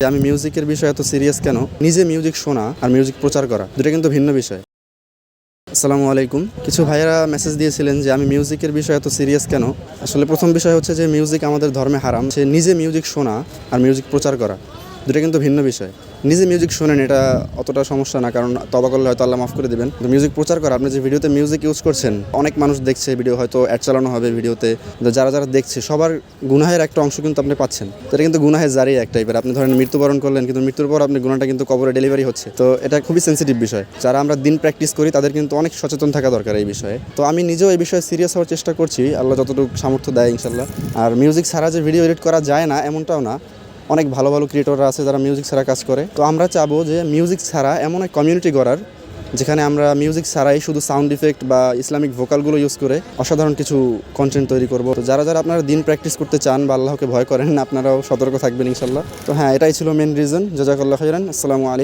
আমি মিউজিকের বিষয়ে এত সিরিয়াস কেন? নিজে মিউজিক শোনা আর মিউজিক প্রচার করা দুটো কিন্তু ভিন্ন বিষয়। আসসালামু আলাইকুম। কিছু ভাইয়েরা মেসেজ দিয়েছিলেন যে আমি মিউজিকের বিষয়ে এত সিরিয়াস কেন? আসলে প্রথম বিষয় হচ্ছে যে মিউজিক আমাদের ধর্মে হারাম। সে নিজে মিউজিক শোনা আর মিউজিক প্রচার করা দুটো কিন্তু ভিন্ন বিষয়। নিজে মিউজিক শোনেন, এটা অতটা সমস্যা না, কারণ তওবা করলে হয়তো আল্লাহ মাফ করে দেবেন। কিন্তু মিউজিক প্রচার করা, আপনি যে ভিডিওতে মিউজিক ইউজ করছেন, অনেক মানুষ দেখছে ভিডিও, হয়তো অ্যাড চালানো হবে ভিডিওতে, যারা যারা দেখছে সবার গুনাহের একটা অংশ কিন্তু আপনি পাচ্ছেন। তো এটা কিন্তু গুনাহের জারি এক টাইপের। আপনি ধরেন মৃত্যুবরণ করলেন, কিন্তু মৃত্যুর পর আপনি গুনাহটা কিন্তু কবরে ডেলিভারি হচ্ছে। তো এটা খুবই সেন্সিটিভ বিষয়। যারা আমরা দিন প্র্যাকটিস করি তাদের কিন্তু অনেক সচেতন থাকা দরকার এই বিষয়ে। তো আমি নিজেও এই বিষয়ে সিরিয়াস হওয়ার চেষ্টা করছি, আল্লাহ যতটুকু সামর্থ্য দেয় ইনশাল্লাহ। আর মিউজিক ছাড়া যে ভিডিও এডিট করা যায় না এমনটাও না, অনেক ভালো ভালো ক্রিয়েটররা আছে যারা মিউজিক ছাড়া কাজ করে। তো আমরা চাবো যে মিউজিক ছাড়া এমন এক কমিউনিটি গড়ার, যেখানে আমরা মিউজিক ছাড়াই শুধু সাউন্ড ইফেক্ট বা ইসলামিক ভোকালগুলো ইউজ করে অসাধারণ কিছু কন্টেন্ট তৈরি করব। তো যারা যারা আপনারা দিন প্র্যাকটিস করতে চান বা আল্লাহকে ভয় করেন, আপনারাও সতর্ক থাকবেন ইনশাল্লাহ। তো হ্যাঁ, এটাই ছিল মেন রিজন। জাযাকাল্লাহু খাইরান। আসসালামু আলাইকুম।